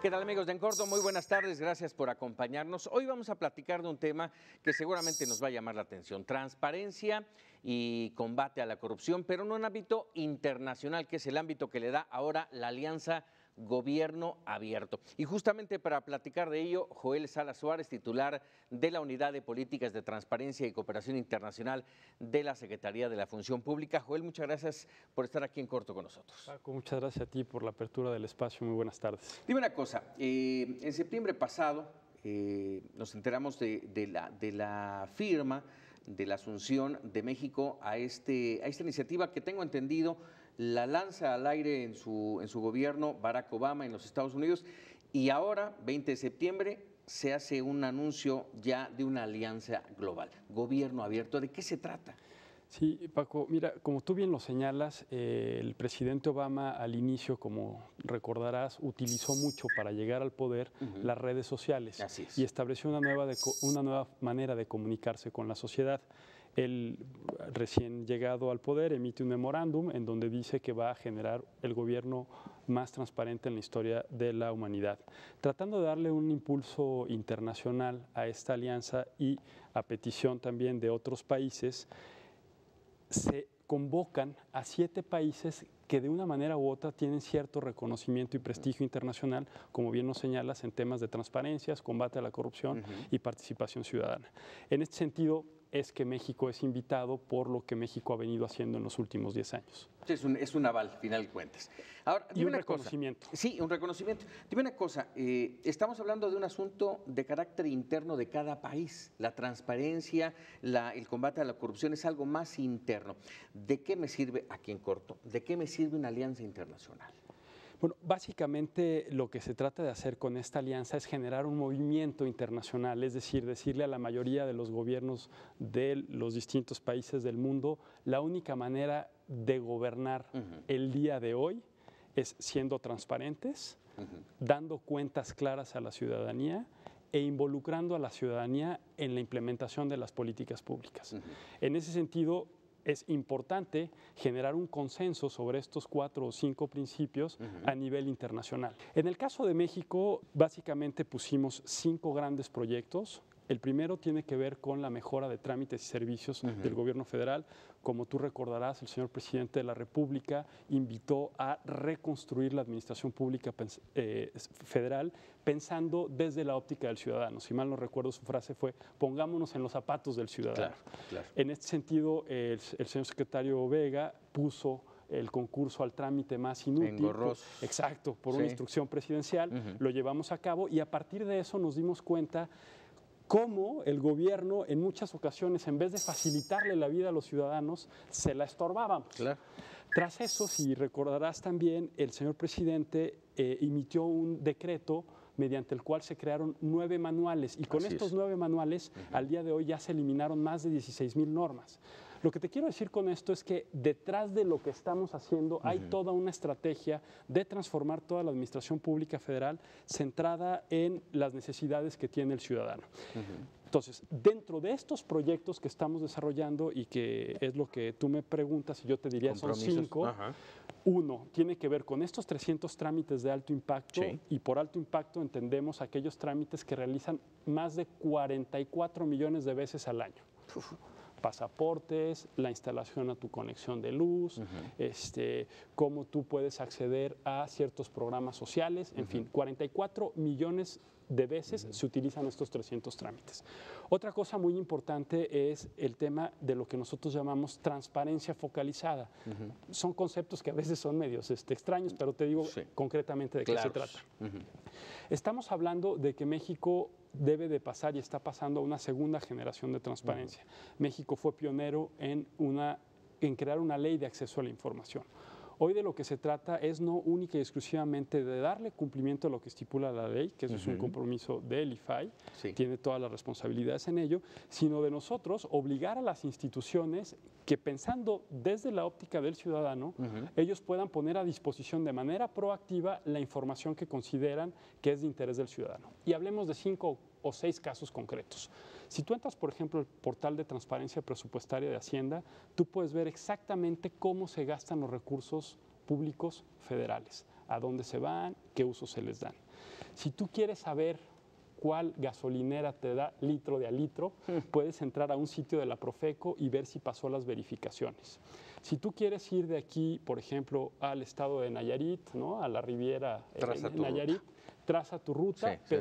¿Qué tal, amigos de En Corto? Muy buenas tardes, gracias por acompañarnos. Hoy vamos a platicar de un tema que seguramente nos va a llamar la atención: transparencia y combate a la corrupción, pero en un ámbito internacional, que es el ámbito que le da ahora la Alianza Gobierno Abierto. Y justamente para platicar de ello, Joel Salas Suárez, titular de la Unidad de Políticas de Transparencia y Cooperación Internacional de la Secretaría de la Función Pública. Joel, muchas gracias por estar aquí en Corto con nosotros. Paco, muchas gracias a ti por la apertura del espacio. Muy buenas tardes. Dime una cosa, en septiembre pasado nos enteramos de la firma de la asunción de México a esta iniciativa que, tengo entendido, la lanza al aire en su gobierno Barack Obama en los Estados Unidos, y ahora, 20 de septiembre, se hace un anuncio ya de una alianza global, Gobierno Abierto. ¿De qué se trata? Sí, Paco, mira, como tú bien lo señalas, el presidente Obama al inicio, como recordarás, utilizó mucho para llegar al poder las redes sociales. Así es. Y estableció una nueva manera de comunicarse con la sociedad. Él, recién llegado al poder, emite un memorándum en donde dice que va a generar el gobierno más transparente en la historia de la humanidad, tratando de darle un impulso internacional a esta alianza y a petición también de otros países. Se convocan a 7 países que de una manera u otra tienen cierto reconocimiento y prestigio internacional, como bien nos señalas, en temas de transparencia, combate a la corrupción y participación ciudadana. En este sentido es que México es invitado por lo que México ha venido haciendo en los últimos 10 años. Es un aval, final de cuentas. Ahora, y un reconocimiento. Sí, un reconocimiento. Dime una cosa, estamos hablando de un asunto de carácter interno de cada país. La transparencia, el combate a la corrupción es algo más interno. ¿De qué me sirve, aquí en corto, de qué me sirve una alianza internacional? Bueno, básicamente lo que se trata de hacer con esta alianza es generar un movimiento internacional, es decir, decirle a la mayoría de los gobiernos de los distintos países del mundo: la única manera de gobernar el día de hoy es siendo transparentes, dando cuentas claras a la ciudadanía e involucrando a la ciudadanía en la implementación de las políticas públicas. En ese sentido, es importante generar un consenso sobre estos 4 o 5 principios a nivel internacional. En el caso de México, básicamente pusimos 5 grandes proyectos. El primero tiene que ver con la mejora de trámites y servicios del gobierno federal. Como tú recordarás, el señor presidente de la República invitó a reconstruir la administración pública federal pensando desde la óptica del ciudadano. Si mal no recuerdo, su frase fue: pongámonos en los zapatos del ciudadano. Claro. En este sentido, el señor secretario Vega puso el concurso al trámite más inútil. Engorroso. Exacto, por una instrucción presidencial. Lo llevamos a cabo y a partir de eso nos dimos cuenta cómo el gobierno en muchas ocasiones, en vez de facilitarle la vida a los ciudadanos, se la estorbaban. Claro. Tras eso, si recordarás también, el señor presidente emitió un decreto mediante el cual se crearon 9 manuales, y con estos 9 manuales, al día de hoy ya se eliminaron más de 16,000 normas. Lo que te quiero decir con esto es que detrás de lo que estamos haciendo hay toda una estrategia de transformar toda la administración pública federal centrada en las necesidades que tiene el ciudadano. Entonces, dentro de estos proyectos que estamos desarrollando, y que es lo que tú me preguntas y yo te diría son 5, uno tiene que ver con estos 300 trámites de alto impacto, y por alto impacto entendemos aquellos trámites que realizan más de 44 millones de veces al año. Pasaportes, la instalación a tu conexión de luz, cómo tú puedes acceder a ciertos programas sociales, en fin, 44 millones de veces se utilizan estos 300 trámites. Otra cosa muy importante es el tema de lo que nosotros llamamos transparencia focalizada. Son conceptos que a veces son medios extraños, pero te digo concretamente de qué se trata. Estamos hablando de que México debe de pasar y está pasando a una segunda generación de transparencia. México fue pionero en crear una ley de acceso a la información. Hoy de lo que se trata es no única y exclusivamente de darle cumplimiento a lo que estipula la ley, que eso es un compromiso del IFAI, tiene todas las responsabilidades en ello, sino de nosotros obligar a las instituciones que, pensando desde la óptica del ciudadano, ellos puedan poner a disposición de manera proactiva la información que consideran que es de interés del ciudadano. Y hablemos de 5 o 6 casos concretos. Si tú entras, por ejemplo, al portal de transparencia presupuestaria de Hacienda, tú puedes ver exactamente cómo se gastan los recursos públicos federales, a dónde se van, qué uso se les dan. Si tú quieres saber cuál gasolinera te da litro de a litro, puedes entrar a un sitio de la Profeco y ver si pasó las verificaciones. Si tú quieres ir de aquí, por ejemplo, al estado de Nayarit, ¿no? A la Riviera Nayarit, traza tu ruta, sí,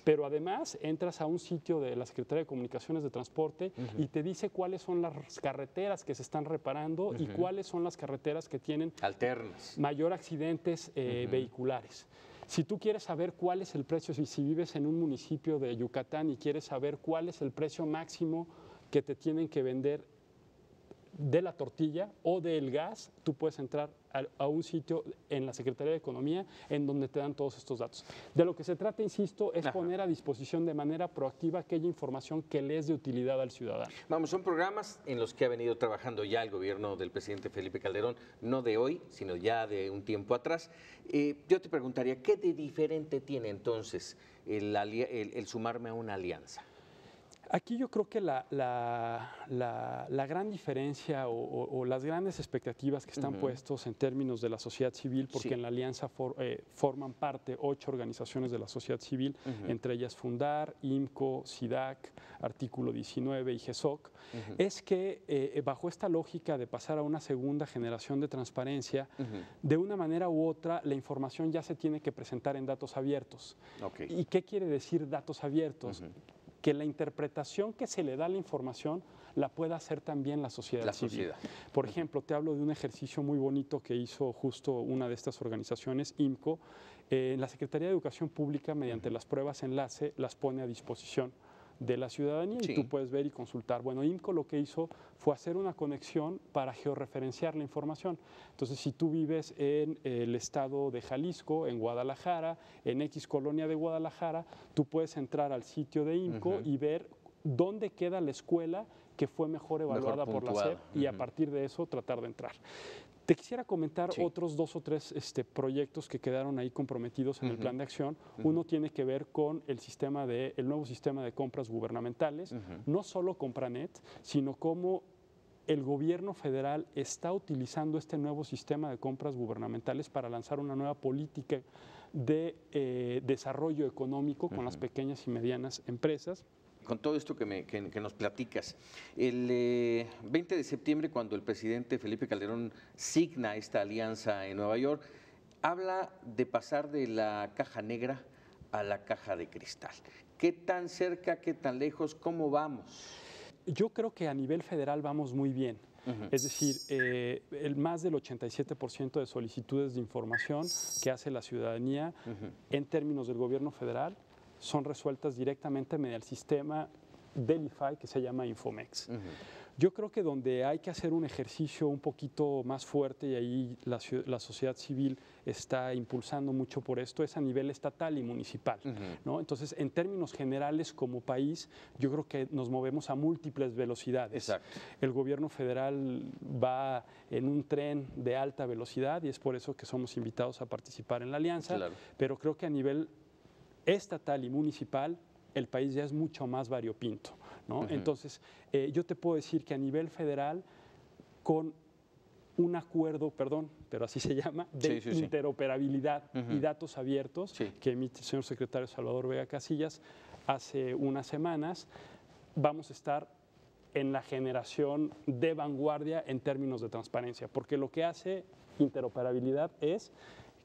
pero además entras a un sitio de la Secretaría de Comunicaciones de Transporte y te dice cuáles son las carreteras que se están reparando y cuáles son las carreteras que tienen alternas, mayor accidentes vehiculares. Si tú quieres saber cuál es el precio, si vives en un municipio de Yucatán y quieres saber cuál es el precio máximo que te tienen que vender de la tortilla o del gas, tú puedes entrar a un sitio en la Secretaría de Economía en donde te dan todos estos datos. De lo que se trata, insisto, es poner a disposición de manera proactiva aquella información que le es de utilidad al ciudadano. Vamos, son programas en los que ha venido trabajando ya el gobierno del presidente Felipe Calderón, no de hoy, sino ya de un tiempo atrás. Yo te preguntaría, ¿qué de diferente tiene entonces el sumarme a una alianza? Aquí yo creo que la gran diferencia o las grandes expectativas que están puestos en términos de la sociedad civil, porque en la alianza forman parte 8 organizaciones de la sociedad civil, entre ellas Fundar, IMCO, SIDAC, Artículo 19 y GESOC, es que bajo esta lógica de pasar a una segunda generación de transparencia, de una manera u otra la información ya se tiene que presentar en datos abiertos. ¿Y qué quiere decir datos abiertos? Que la interpretación que se le da a la información la pueda hacer también la sociedad civil. Por ejemplo, te hablo de un ejercicio muy bonito que hizo justo una de estas organizaciones, IMCO. La Secretaría de Educación Pública, mediante las pruebas enlace, las pone a disposición de la ciudadanía y tú puedes ver y consultar. Bueno, IMCO lo que hizo fue hacer una conexión para georreferenciar la información. Entonces, si tú vives en el estado de Jalisco, en Guadalajara, en X colonia de Guadalajara, tú puedes entrar al sitio de IMCO y ver dónde queda la escuela que fue mejor evaluada por la SEP y a partir de eso tratar de entrar. Te quisiera comentar otros 2 o 3 proyectos que quedaron ahí comprometidos en el plan de acción. Uno tiene que ver con el nuevo sistema de compras gubernamentales, no solo Compranet, sino cómo el gobierno federal está utilizando este nuevo sistema de compras gubernamentales para lanzar una nueva política de desarrollo económico con las pequeñas y medianas empresas. Con todo esto que nos platicas, el 20 de septiembre, cuando el presidente Felipe Calderón signa esta alianza en Nueva York, habla de pasar de la caja negra a la caja de cristal. ¿Qué tan cerca, qué tan lejos, cómo vamos? Yo creo que a nivel federal vamos muy bien. Es decir, más del 87% de solicitudes de información que hace la ciudadanía en términos del gobierno federal son resueltas directamente mediante el sistema del IFAI que se llama Infomex. Yo creo que donde hay que hacer un ejercicio un poquito más fuerte y ahí la sociedad civil está impulsando mucho por esto es a nivel estatal y municipal, ¿no? Entonces, en términos generales como país, yo creo que nos movemos a múltiples velocidades. Exacto. El gobierno federal va en un tren de alta velocidad y es por eso que somos invitados a participar en la alianza, pero creo que a nivel estatal y municipal, el país ya es mucho más variopinto, ¿no? Entonces, yo te puedo decir que a nivel federal, con un acuerdo, pero así se llama, de interoperabilidad y datos abiertos que emite el señor secretario Salvador Vega Casillas hace unas semanas, vamos a estar en la generación de vanguardia en términos de transparencia, porque lo que hace interoperabilidad es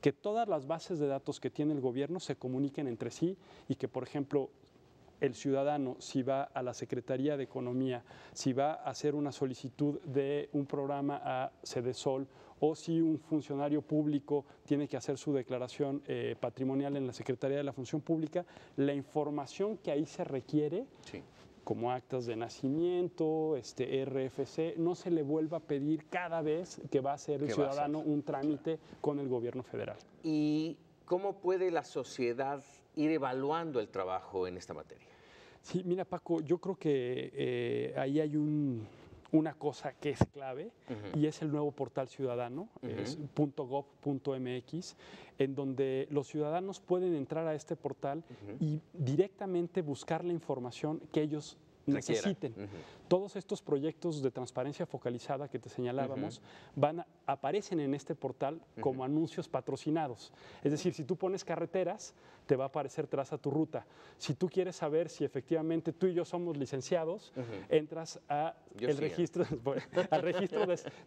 que todas las bases de datos que tiene el gobierno se comuniquen entre sí y que, por ejemplo, el ciudadano, si va a la Secretaría de Economía, si va a hacer una solicitud de un programa a Sedesol o si un funcionario público tiene que hacer su declaración patrimonial en la Secretaría de la Función Pública, la información que ahí se requiere, como actas de nacimiento, RFC, no se le vuelva a pedir cada vez que va a hacer el ciudadano un trámite con el gobierno federal. ¿Y cómo puede la sociedad ir evaluando el trabajo en esta materia? Sí, mira, Paco, yo creo que ahí hay una cosa que es clave y es el nuevo portal ciudadano, es .gov.mx, en donde los ciudadanos pueden entrar a este portal y directamente buscar la información que ellos necesiten. Todos estos proyectos de transparencia focalizada que te señalábamos aparecen en este portal como anuncios patrocinados. Es decir, si tú pones carreteras, te va a aparecer traza tu ruta. Si tú quieres saber si efectivamente tú y yo somos licenciados, entras al registro,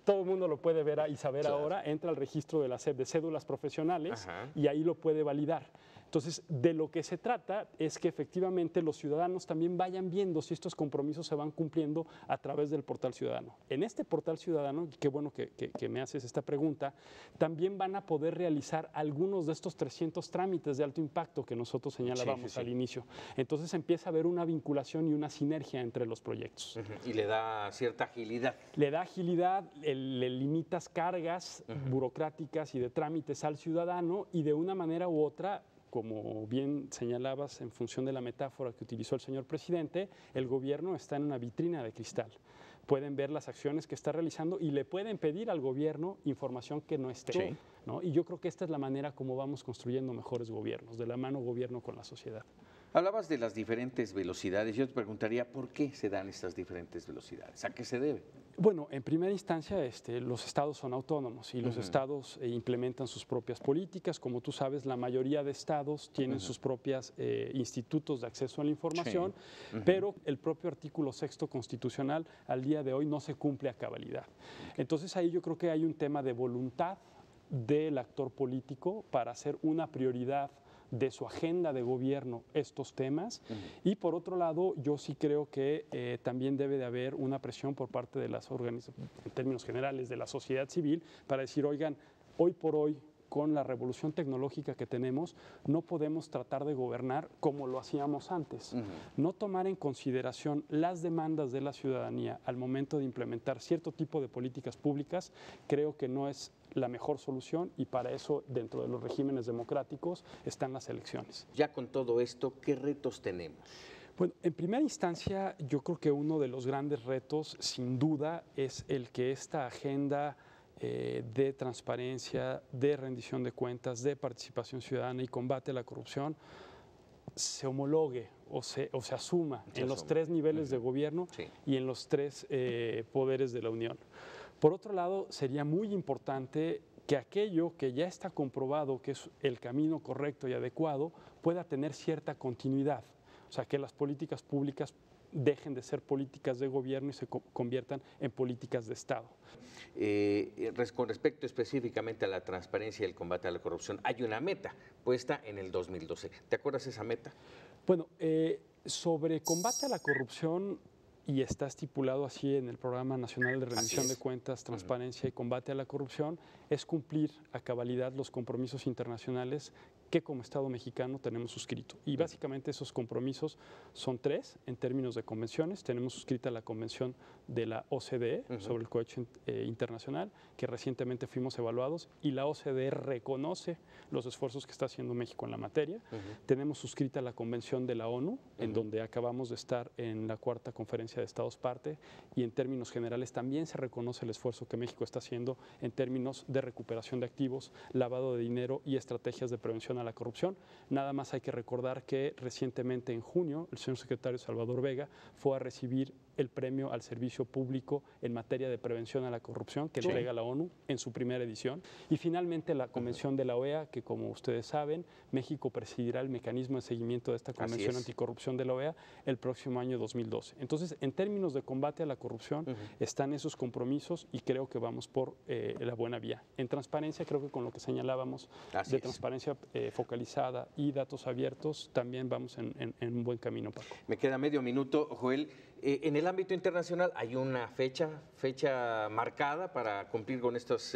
todo el mundo lo puede ver y saber ahora, entra al registro de la SEP de cédulas profesionales y ahí lo puede validar. Entonces, de lo que se trata es que efectivamente los ciudadanos también vayan viendo si estos compromisos se van cumpliendo a través del portal ciudadano. En este portal ciudadano, qué bueno que me haces esta pregunta, también van a poder realizar algunos de estos 300 trámites de alto impacto que nosotros señalábamos al inicio. Entonces empieza a haber una vinculación y una sinergia entre los proyectos. Y le da cierta agilidad. Le da agilidad, le limitas cargas burocráticas y de trámites al ciudadano y de una manera u otra, como bien señalabas en función de la metáfora que utilizó el señor presidente, el gobierno está en una vitrina de cristal. Pueden ver las acciones que está realizando y le pueden pedir al gobierno información que no esté. ¿No? Y yo creo que esta es la manera como vamos construyendo mejores gobiernos, de la mano gobierno con la sociedad. Hablabas de las diferentes velocidades. Yo te preguntaría, ¿por qué se dan estas diferentes velocidades? ¿A qué se debe? Bueno, en primera instancia, los estados son autónomos y los estados implementan sus propias políticas. Como tú sabes, la mayoría de estados tienen sus propios institutos de acceso a la información, pero el propio artículo 6º constitucional al día de hoy no se cumple a cabalidad. Entonces ahí yo creo que hay un tema de voluntad del actor político para hacer una prioridad de su agenda de gobierno estos temas y por otro lado yo sí creo que también debe de haber una presión por parte de las organizaciones, en términos generales de la sociedad civil, para decir, oigan, hoy por hoy con la revolución tecnológica que tenemos, no podemos tratar de gobernar como lo hacíamos antes. No tomar en consideración las demandas de la ciudadanía al momento de implementar cierto tipo de políticas públicas, creo que no es la mejor solución y para eso dentro de los regímenes democráticos están las elecciones. Ya con todo esto, ¿qué retos tenemos? Bueno, en primera instancia yo creo que uno de los grandes retos sin duda es el que esta agenda de transparencia, de rendición de cuentas, de participación ciudadana y combate a la corrupción se homologue o se asuma en los 3 niveles de gobierno y en los 3 poderes de la Unión. Por otro lado, sería muy importante que aquello que ya está comprobado que es el camino correcto y adecuado pueda tener cierta continuidad, o sea, que las políticas públicas dejen de ser políticas de gobierno y se conviertan en políticas de Estado. Con respecto específicamente a la transparencia y el combate a la corrupción, hay una meta puesta en el 2012. ¿Te acuerdas esa meta? Bueno, sobre combate a la corrupción, y está estipulado así en el Programa Nacional de Rendición de Cuentas, Transparencia y Combate a la Corrupción, es cumplir a cabalidad los compromisos internacionales que como Estado mexicano tenemos suscrito. Y básicamente esos compromisos son 3 en términos de convenciones. Tenemos suscrita la convención de la OCDE sobre el cohecho internacional, que recientemente fuimos evaluados, y la OCDE reconoce los esfuerzos que está haciendo México en la materia. Tenemos suscrita la convención de la ONU, en donde acabamos de estar en la 4ª conferencia de Estados parte, y en términos generales también se reconoce el esfuerzo que México está haciendo en términos de recuperación de activos, lavado de dinero y estrategias de prevención a la corrupción. Nada más hay que recordar que recientemente en junio el señor secretario Salvador Vega fue a recibir el premio al servicio público en materia de prevención a la corrupción que entrega la ONU en su primera edición. Y finalmente la convención de la OEA, que como ustedes saben, México presidirá el mecanismo de seguimiento de esta convención anticorrupción de la OEA el próximo año 2012. Entonces, en términos de combate a la corrupción, están esos compromisos y creo que vamos por la buena vía. En transparencia, creo que con lo que señalábamos de transparencia focalizada y datos abiertos, también vamos en un buen camino, Paco. Me queda medio minuto, Joel. En el ámbito internacional, ¿hay una fecha marcada para cumplir con estos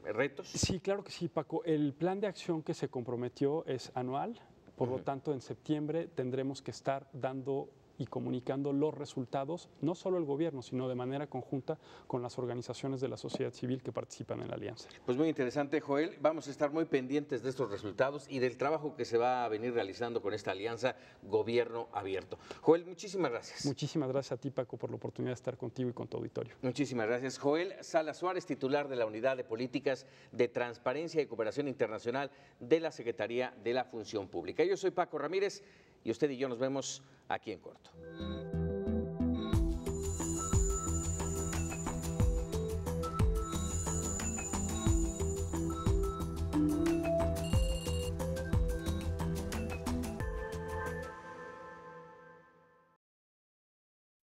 retos? Sí, claro que sí, Paco. El plan de acción que se comprometió es anual, por lo tanto, en septiembre tendremos que estar dando y comunicando los resultados, no solo el gobierno, sino de manera conjunta con las organizaciones de la sociedad civil que participan en la alianza. Pues muy interesante, Joel. Vamos a estar muy pendientes de estos resultados y del trabajo que se va a venir realizando con esta alianza Gobierno Abierto. Joel, muchísimas gracias. Muchísimas gracias a ti, Paco, por la oportunidad de estar contigo y con tu auditorio. Muchísimas gracias. Joel Salas Suárez, titular de la Unidad de Políticas de Transparencia y Cooperación Internacional de la Secretaría de la Función Pública. Yo soy Paco Ramírez y usted y yo nos vemos aquí en corto.